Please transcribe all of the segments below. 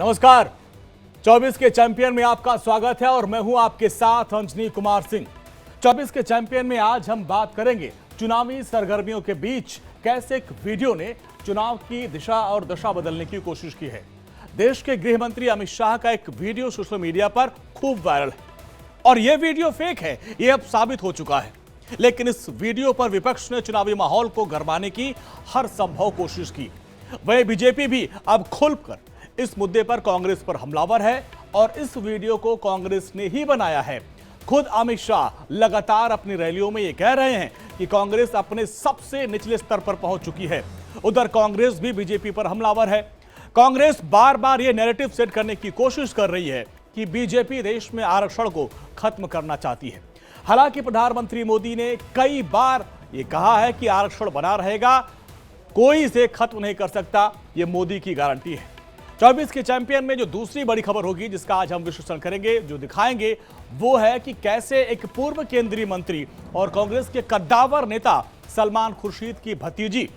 नमस्कार। 24 के चैंपियन में आपका स्वागत है और मैं हूं आपके साथ अंजनी कुमार सिंह। 24 के चैंपियन में आज हम बात करेंगे चुनावी सरगर्मियों के बीच कैसे एक वीडियो ने चुनाव की दिशा और दशा बदलने की कोशिश की है। देश के गृह मंत्री अमित शाह का एक वीडियो सोशल मीडिया पर खूब वायरल है और यह वीडियो फेक है, यह अब साबित हो चुका है। लेकिन इस वीडियो पर विपक्ष ने चुनावी माहौल को गरमाने की हर संभव कोशिश की। वह बीजेपी भी अब खुलकर इस मुद्दे पर कांग्रेस पर हमलावर है और इस वीडियो को कांग्रेस ने ही बनाया है। खुद अमित शाह लगातार अपनी रैलियों में ये कह रहे हैं कि कांग्रेस अपने सबसे निचले स्तर पर पहुंच चुकी है। उधर कांग्रेस भी बीजेपी पर हमलावर है। कांग्रेस बार बार ये नैरेटिव सेट करने की कोशिश कर रही है कि बीजेपी देश में आरक्षण को खत्म करना चाहती है। हालांकि प्रधानमंत्री मोदी ने कई बार यह कहा है कि आरक्षण बना रहेगा, कोई इसे खत्म नहीं कर सकता, यह मोदी की गारंटी है। 24 के चैंपियन में जो दूसरी बड़ी खबर होगी जिसका आज हम विश्लेषण करेंगे, जो दिखाएंगे, वो है कि कैसे एक पूर्व केंद्रीय मंत्री और कांग्रेस के कद्दावर नेता सलमान खुर्शीद की भतीजी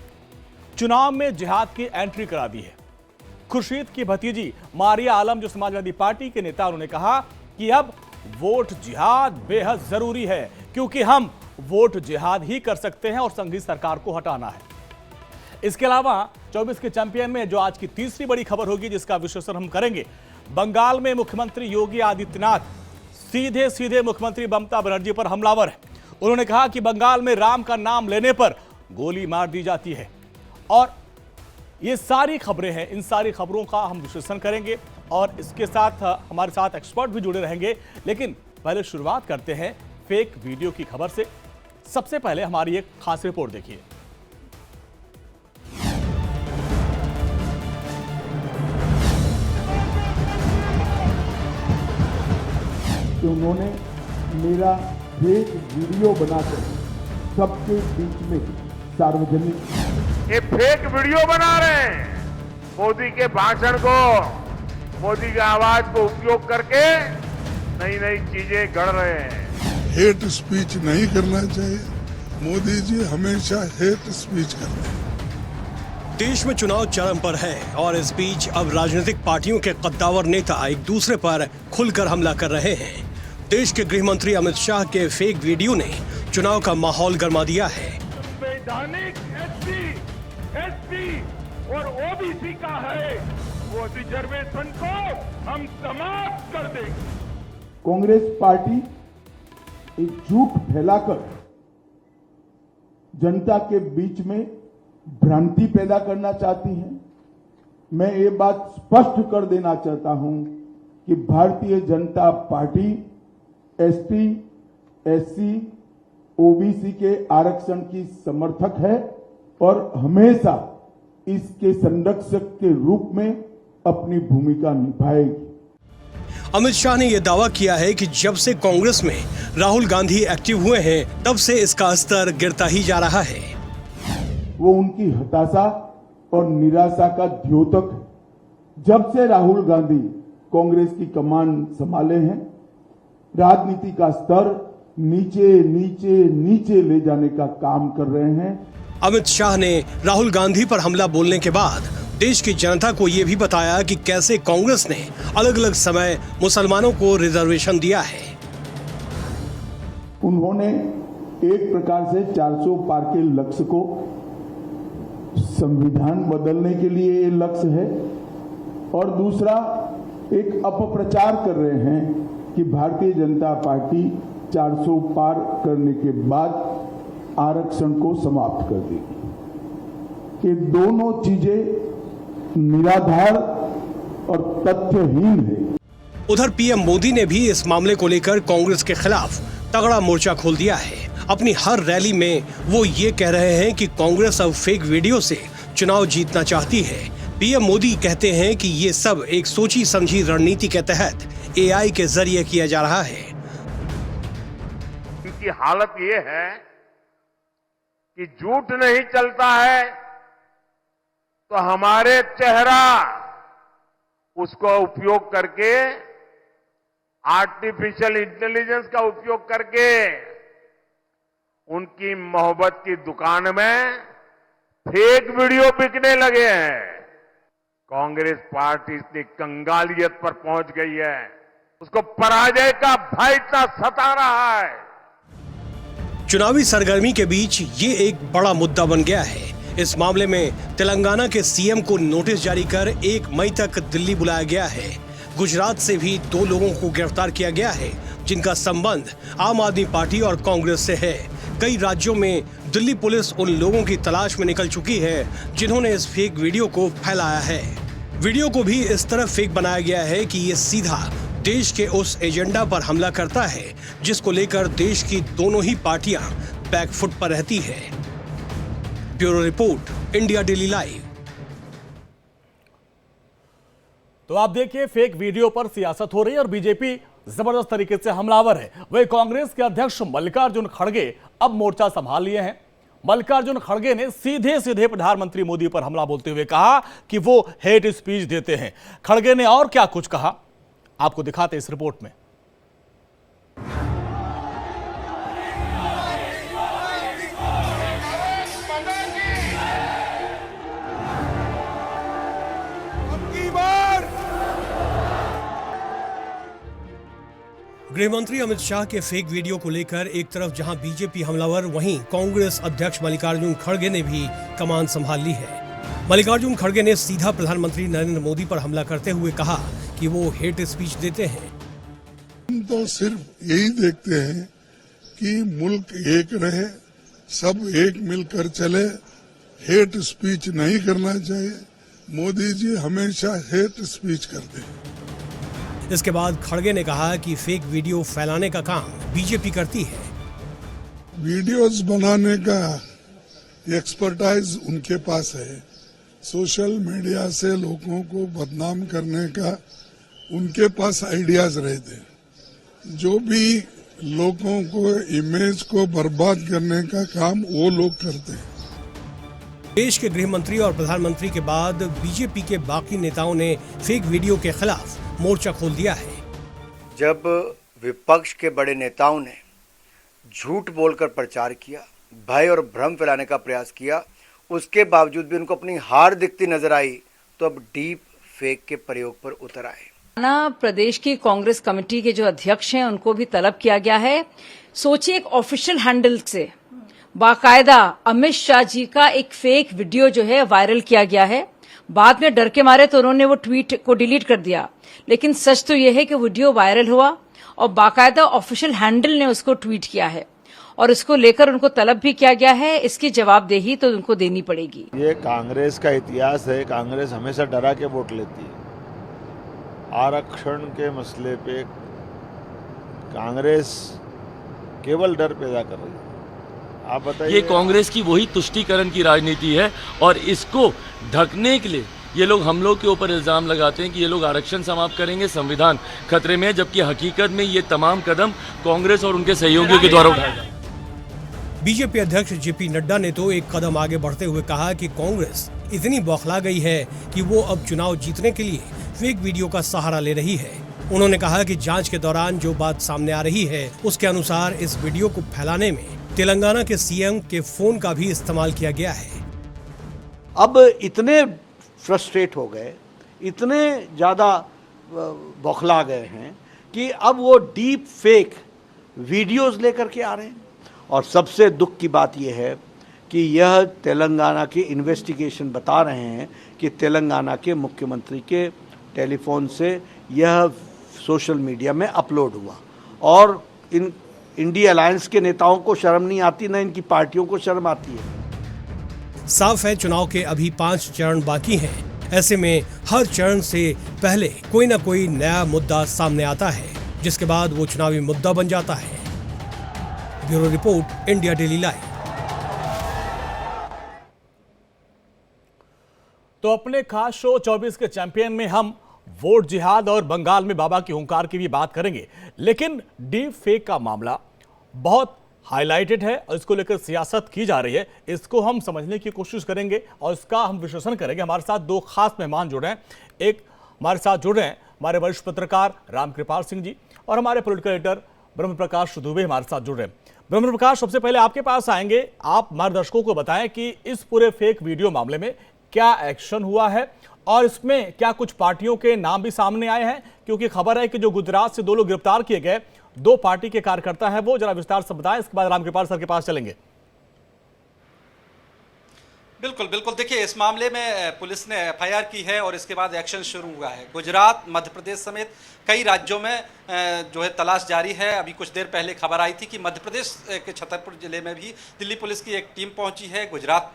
चुनाव में जिहाद की एंट्री करा दी है। खुर्शीद की भतीजी मारिया आलम, जो समाजवादी पार्टी के नेता, उन्होंने कहा कि अब वोट जिहाद बेहद जरूरी है क्योंकि हम वोट जिहाद ही कर सकते हैं और संघी सरकार को हटाना है। इसके अलावा 24 के चैंपियन में जो आज की तीसरी बड़ी खबर होगी जिसका विश्लेषण हम करेंगे, बंगाल में मुख्यमंत्री योगी आदित्यनाथ सीधे सीधे मुख्यमंत्री ममता बनर्जी पर हमलावर है। उन्होंने कहा कि बंगाल में राम का नाम लेने पर गोली मार दी जाती है और ये सारी खबरें हैं। इन सारी खबरों का हम विश्लेषण करेंगे और इसके साथ हमारे साथ एक्सपर्ट भी जुड़े रहेंगे। लेकिन पहले शुरुआत करते हैं फेक वीडियो की खबर से। सबसे पहले हमारी एक खास रिपोर्ट देखिए। कि उन्होंने मेरा फेक वीडियो बनाकर सबके बीच में सार्वजनिक ये फेक वीडियो बना रहे हैं। मोदी के भाषण को, मोदी की आवाज को उपयोग करके नई नई चीजें गढ़ रहे हैं। हेट स्पीच नहीं करना चाहिए। मोदी जी हमेशा हेट स्पीच करते हैं। देश में चुनाव चरम पर है और इस बीच अब राजनीतिक पार्टियों के कद्दावर नेता एक दूसरे पर खुलकर हमला कर रहे हैं। देश के गृह मंत्री अमित शाह के फेक वीडियो ने चुनाव का माहौल गरमा दिया है। संवैधानिक एससी और ओबीसी का है, वो रिजर्वेशन को हम समाप्त कर देंगे। कांग्रेस पार्टी एक झूठ फैलाकर जनता के बीच में भ्रांति पैदा करना चाहती है। मैं ये बात स्पष्ट कर देना चाहता हूं कि Bharatiya Janata party ST, SC, OBC के आरक्षण की समर्थक है और हमेशा इसके संरक्षक के रूप में अपनी भूमिका निभाएगी। अमित शाह ने यह दावा किया है कि जब से कांग्रेस में राहुल गांधी एक्टिव हुए हैं तब से इसका स्तर गिरता ही जा रहा है। वो उनकी हताशा और निराशा का द्योतक है। जब से राहुल गांधी कांग्रेस की कमान संभाले हैं, राजनीति का स्तर नीचे नीचे नीचे ले जाने का काम कर रहे हैं। अमित शाह ने राहुल गांधी पर हमला बोलने के बाद देश की जनता को यह भी बताया कि कैसे कांग्रेस ने अलग अलग समय मुसलमानों को रिजर्वेशन दिया है। उन्होंने एक प्रकार से 400 पार के लक्ष्य को संविधान बदलने के लिए ये लक्ष्य है और दूसरा एक अपप्रचार कर रहे हैं कि भारतीय जनता पार्टी 400 पार करने के बाद आरक्षण को समाप्त कर देगी। ये दोनों चीजें निराधार और तथ्यहीन है। उधर पीएम मोदी ने भी इस मामले को लेकर कांग्रेस के खिलाफ तगड़ा मोर्चा खोल दिया है। अपनी हर रैली में वो ये कह रहे हैं कि कांग्रेस अब फेक वीडियो से चुनाव जीतना चाहती है। पीएम मोदी कहते हैं कि ये सब एक सोची समझी रणनीति के तहत एआई के जरिए किया जा रहा है। इनकी हालत ये है कि झूठ नहीं चलता है तो हमारे चेहरा उसको उपयोग करके, आर्टिफिशियल इंटेलिजेंस का उपयोग करके उनकी मोहब्बत की दुकान में फेक वीडियो बिकने लगे हैं। कांग्रेस पार्टी इतनी कंगालियत पर पहुंच गई है, उसको पराजय का भय इतना सता रहा है। चुनावी सरगर्मी के बीच ये एक बड़ा मुद्दा बन गया है। इस मामले में तेलंगाना के सीएम को नोटिस जारी कर 1 मई तक दिल्ली बुलाया गया है। गुजरात से भी 2 लोगों को गिरफ्तार किया गया है जिनका संबंध आम आदमी पार्टी और कांग्रेस से है। कई राज्यों में दिल्ली पुलिस उन लोगों की तलाश में निकल चुकी है जिन्होंने इस फेक वीडियो को फैलाया है। वीडियो को भी इस तरह फेक बनाया गया है कि ये सीधा देश के उस एजेंडा पर हमला करता है जिसको लेकर देश की दोनों ही पार्टियां बैकफुट पर रहती है। Bureau report, India daily live. तो आप देखिए, फेक वीडियो पर सियासत हो रही है और बीजेपी जबरदस्त तरीके से हमलावर है। वही कांग्रेस के अध्यक्ष मल्लिकार्जुन खड़गे अब मोर्चा संभाल लिए हैं। मल्लिकार्जुन खड़गे ने सीधे सीधे प्रधानमंत्री मोदी पर हमला बोलते हुए कहा कि वो हेट स्पीच देते हैं। खड़गे ने और क्या कुछ कहा, आपको दिखाते इस रिपोर्ट में। गृहमंत्री अमित शाह के फेक वीडियो को लेकर एक तरफ जहां बीजेपी हमलावर, वहीं कांग्रेस अध्यक्ष मल्लिकार्जुन खड़गे ने भी कमान संभाल ली है। मल्लिकार्जुन खड़गे ने सीधा प्रधानमंत्री नरेंद्र मोदी पर हमला करते हुए कहा कि वो हेट स्पीच देते हैं। हम तो सिर्फ यही देखते हैं कि मुल्क एक रहे, सब एक मिलकर चले, हेट स्पीच नहीं करना चाहिए। मोदी जी हमेशा हेट स्पीच करते हैं। इसके बाद खड़गे ने कहा कि फेक वीडियो फैलाने का काम बीजेपी करती है। वीडियोस बनाने का एक्सपर्टाइज उनके पास है। सोशल मीडिया से लोगों को बदनाम करने का उनके पास आइडियाज रहते हैं। जो भी लोगों को, इमेज को बर्बाद करने का काम वो लोग करते हैं। देश के गृह मंत्री और प्रधानमंत्री के बाद बीजेपी के बाकी नेताओं ने फेक वीडियो के खिलाफ मोर्चा खोल दिया है। जब विपक्ष के बड़े नेताओं ने झूठ बोलकर प्रचार किया, भय और भ्रम फैलाने का प्रयास किया, उसके बावजूद भी उनको अपनी हार दिखती नजर आई, तो अब डीप फेक के प्रयोग पर उतर आए। प्रदेश की कांग्रेस कमेटी के जो अध्यक्ष हैं उनको भी तलब किया गया है। सोचिए, एक ऑफिशियल हैंडल से बाकायदा अमित शाह जी का एक फेक वीडियो जो है वायरल किया गया है। बाद में डर के मारे तो उन्होंने वो ट्वीट को डिलीट कर दिया, लेकिन सच तो यह है कि वीडियो वायरल हुआ और बाकायदा ऑफिशियल हैंडल ने उसको ट्वीट किया है और इसको लेकर उनको तलब भी किया गया है। इसकी जवाबदेही तो उनको देनी पड़ेगी। ये कांग्रेस का इतिहास है। कांग्रेस हमेशा डरा के वोट लेती है। आरक्षण के मसले पे कांग्रेस केवल डर पैदा कर रही है। आप बताइए, ये कांग्रेस की वही तुष्टीकरण की राजनीति है और इसको ढकने के लिए ये लोग हम लोग के ऊपर इल्जाम लगाते हैं कि ये लोग आरक्षण समाप्त करेंगे, संविधान खतरे में है, जबकि हकीकत में ये तमाम कदम कांग्रेस और उनके सहयोगियों के द्वारा उठाए जाए। बीजेपी अध्यक्ष जेपी नड्डा ने तो एक कदम आगे बढ़ते हुए कहा कि कांग्रेस इतनी बौखला गई है कि वो अब चुनाव जीतने के लिए फेक वीडियो का सहारा ले रही है। उन्होंने कहा कि जांच के दौरान जो बात सामने आ रही है उसके अनुसार इस वीडियो को फैलाने में तेलंगाना के सीएम के फोन का भी इस्तेमाल किया गया है। अब इतने फ्रस्ट्रेट हो गए, इतने ज़्यादा बौखला गए हैं कि अब वो डीप फेक वीडियोस लेकर के आ रहे हैं। और सबसे दुख की बात यह है कि यह तेलंगाना की इन्वेस्टिगेशन बता रहे हैं कि तेलंगाना के मुख्यमंत्री के टेलीफोन से यह सोशल मीडिया में अपलोड हुआ और इन इंडिया अलायंस के नेताओं को शर्म नहीं आती, न इनकी पार्टियों को शर्म आती है। साफ है, चुनाव के अभी 5 चरण बाकी हैं। ऐसे में हर चरण से पहले कोई ना कोई नया मुद्दा सामने आता है, जिसके बाद वो चुनावी मुद्दा बन जाता है। Bureau report, India daily live. तो अपने खास शो 24 के चैंपियन में हम वोट जिहाद और बंगाल में बाबा की हुंकार की भी बात करेंगे, लेकिन डीप फेक का मामला बहुत हाईलाइटेड है और इसको लेकर सियासत की जा रही है। इसको हम समझने की कोशिश करेंगे और इसका हम विश्लेषण करेंगे। हमारे साथ 2 खास मेहमान जुड़ रहे हैं। एक हमारे साथ जुड़ रहे हैं हमारे वरिष्ठ पत्रकार रामकृपाल सिंह जी और हमारे पॉलिटिकल एडिटर ब्रह्म प्रकाश दुबे हमारे साथ जुड़ रहे हैं। ब्रह्म प्रकाश, सबसे पहले आपके पास आएंगे। आप हमारे दर्शकों को बताएं कि इस पूरे फेक वीडियो मामले में क्या एक्शन हुआ है और इसमें क्या कुछ पार्टियों के नाम भी सामने आए हैं, क्योंकि खबर है कि जो गुजरात से 2 लोग गिरफ्तार किए गए 2 पार्टी के कार्यकर्ता हैं, वो जरा विस्तार से बताएं। इसके बाद रामकृपाल सर के पास चलेंगे। बिल्कुल बिल्कुल, देखिए इस मामले में पुलिस ने एफआईआर की है और इसके बाद एक्शन शुरू हुआ है। गुजरात, मध्य प्रदेश समेत कई राज्यों में जो है तलाश जारी है। अभी कुछ देर पहले खबर आई थी कि मध्य प्रदेश के छतरपुर जिले में भी दिल्ली पुलिस की एक टीम पहुंची है, गुजरात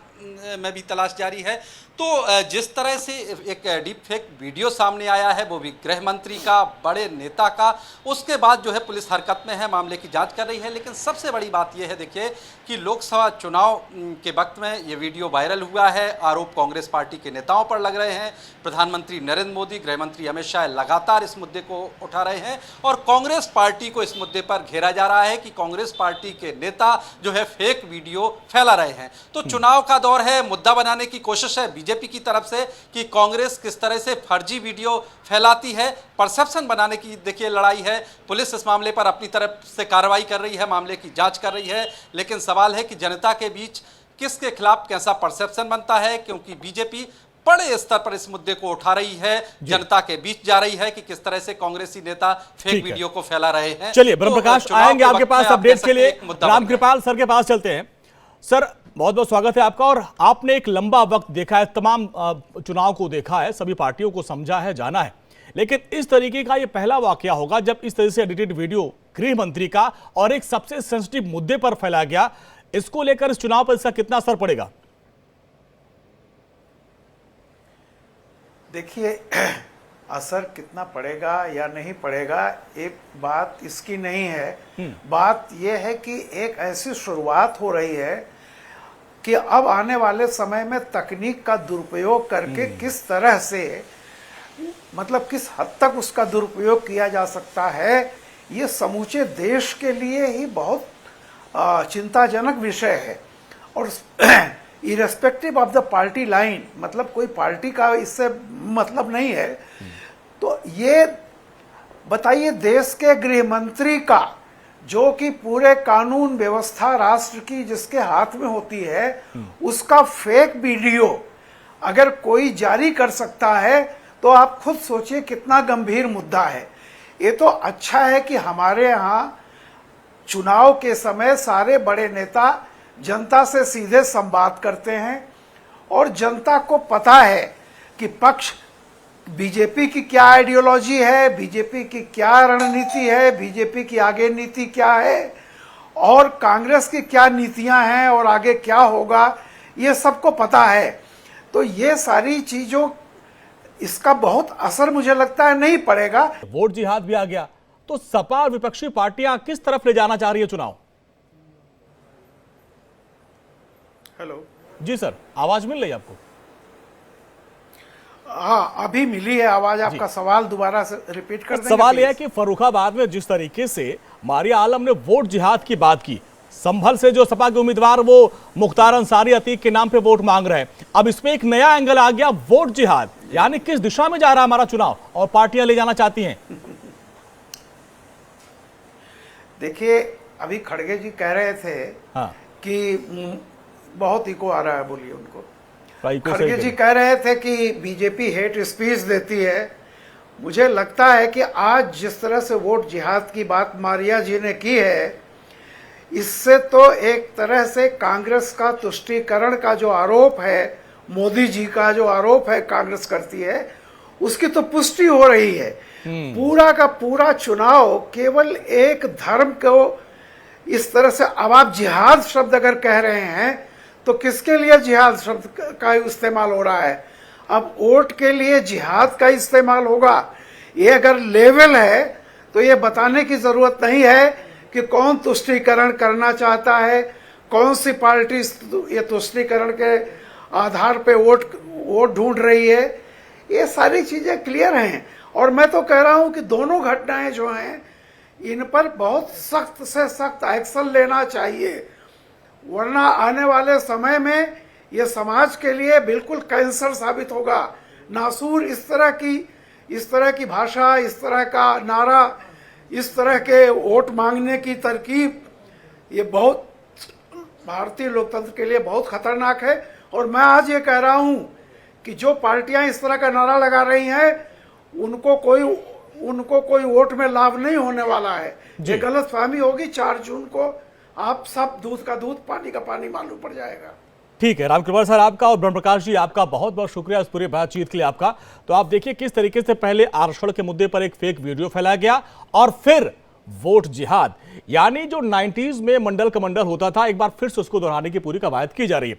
में भी तलाश जारी है। तो जिस तरह से एक डीप फेक वीडियो सामने आया है, वो भी गृह मंत्री का, बड़े नेता का, उसके बाद जो है पुलिस हरकत में है, मामले की जांच कर रही है। लेकिन सबसे बड़ी बात यह है देखिए कि लोकसभा चुनाव के वक्त में ये वीडियो वायरल हुआ है। आरोप कांग्रेस पार्टी के नेताओं पर लग रहे हैं। प्रधानमंत्री नरेंद्र मोदी, गृह मंत्री अमित शाह लगातार इस मुद्दे को उठा रहे हैं और कांग्रेस पार्टी को इस मुद्दे पर घेरा जा रहा है कि कांग्रेस पार्टी के नेता जो है फेक वीडियो फैला रहे हैं। तो चुनाव का दौर है, मुद्दा बनाने की कोशिश है बीजेपी की तरफ से कि कांग्रेस किस तरह से फर्जी वीडियो फैलाती है, परसेप्शन बनाने की देखिए लड़ाई है। पुलिस इस मामले पर अपनी तरफ से कार्रवाई कर रही है, मामले की जांच कर रही है। लेकिन सवाल है कि जनता के बीच किसके खिलाफ कैसा परसेप्शन बनता है, क्योंकि बीजेपी बड़े स्तर पर इस मुद्दे को उठा रही है, जनता के बीच जा रही है कि किस तरह से कांग्रेसी नेता फेक वीडियो को फैला रहे हैं। चलिए ब्रह्मप्रकाश आएंगे आपके पास अपडेट के लिए। रामकृपाल सर के पास चलते हैं। सर बहुत बहुत स्वागत है आपका। और आपने एक लंबा वक्त देखा है, तमाम चुनाव को देखा है, सभी पार्टियों को समझा है, जाना है, लेकिन इस तरीके का ये पहला वाकया होगा जब इस तरह से एडिटेड वीडियो गृह मंत्री का और एक सबसे सेंसिटिव मुद्दे पर फैला गया। इसको लेकर इस चुनाव पर इसका कितना असर पड़ेगा? देखिए असर कितना पड़ेगा या नहीं पड़ेगा एक बात इसकी नहीं है। बात यह है कि एक ऐसी शुरुआत हो रही है कि अब आने वाले समय में तकनीक का दुरुपयोग करके किस तरह से, मतलब किस हद तक उसका दुरुपयोग किया जा सकता है, ये समूचे देश के लिए ही बहुत चिंताजनक विषय है। और irrespective of the party line, मतलब कोई पार्टी का इससे मतलब नहीं है। तो ये बताइए देश के गृह मंत्री का, जो कि पूरे कानून व्यवस्था राष्ट्र की जिसके हाथ में होती है, उसका फेक वीडियो अगर कोई जारी कर सकता है तो आप खुद सोचिए कितना गंभीर मुद्दा है। ये तो अच्छा है कि हमारे यहाँ चुनाव के समय सारे बड़े नेता जनता से सीधे संवाद करते हैं और जनता को पता है कि पक्ष बीजेपी की क्या आइडियोलॉजी है, बीजेपी की क्या रणनीति है, बीजेपी की आगे नीति क्या है और कांग्रेस की क्या नीतियां हैं और आगे क्या होगा, ये सबको पता है। तो ये सारी चीजों, इसका बहुत असर मुझे लगता है नहीं पड़ेगा। वोट जिहाद भी आ गया, तो सपा और विपक्षी पार्टियां किस तरफ ले जाना चाह रही है चुनाव? हेलो जी सर, आवाज मिल रही है आपको? हाँ अभी मिली है आवाज। आपका सवाल दोबारा से रिपीट कर देंगे? सवाल यह है कि फर्रुखाबाद में जिस तरीके से मारिया आलम ने वोट जिहाद की बात की, संभल से जो सपा के उम्मीदवार वो मुख्तार अंसारी अतीक के नाम पे वोट मांग रहे हैं, अब इसमें एक नया एंगल आ गया, वोट जिहाद, यानी किस दिशा में जा रहा है हमारा चुनाव और पार्टियां ले जाना चाहती हैं? देखिए अभी खड़गे जी कह रहे थे कि बहुत इको आ रहा है, बोलिए उनको। खड़गे जी कह रहे थे कि बीजेपी हेट स्पीच देती है। मुझे लगता है कि आज जिस तरह से वोट जिहाद की बात मारिया जी ने की है, इससे तो एक तरह से कांग्रेस का तुष्टीकरण का जो आरोप है, मोदी जी का जो आरोप है कांग्रेस करती है, उसकी तो पुष्टि हो रही है। पूरा का पूरा चुनाव केवल एक धर्म को इस तरह से, अब आप जिहाद शब्द अगर कह रहे हैं तो किसके लिए जिहाद शब्द का इस्तेमाल हो रहा है? अब वोट के लिए जिहाद का इस्तेमाल होगा। ये अगर लेवल है तो ये बताने की जरूरत नहीं है कि कौन तुष्टीकरण करना चाहता है, कौन सी पार्टी ये तुष्टीकरण के आधार पे वोट ढूंढ रही है। ये सारी चीजें क्लियर हैं और मैं तो कह रहा हूं कि दोनों घटनाएं जो हैं इन पर बहुत सख्त से सख्त एक्शन लेना चाहिए, वरना आने वाले समय में ये समाज के लिए बिल्कुल कैंसर साबित होगा। नासूर इस तरह की भाषा, इस तरह का नारा, इस तरह के वोट मांगने की तरकीब, ये बहुत भारतीय लोकतंत्र के लिए बहुत खतरनाक है। और मैं आज ये कह रहा हूं कि जो पार्टियां इस तरह का नारा लगा रही हैं उनको कोई वोट में लाभ नहीं होने वाला है। ये गलतफहमी होगी। 4 जून को आप सब दूध का दूध पानी का पानी मालूम पड़ जाएगा। ठीक है, रामकृपाल सर आपका और ब्रह्म प्रकाश जी आपका बहुत बहुत शुक्रिया इस पूरी बातचीत के लिए आपका। तो आप देखिए किस तरीके से पहले आरक्षण के मुद्दे पर एक फेक वीडियो फैलाया गया और फिर वोट जिहाद, यानी जो 90s में मंडल कमंडल होता था एक बार फिर से उसको दोहराने की पूरी कवायद की जा रही है।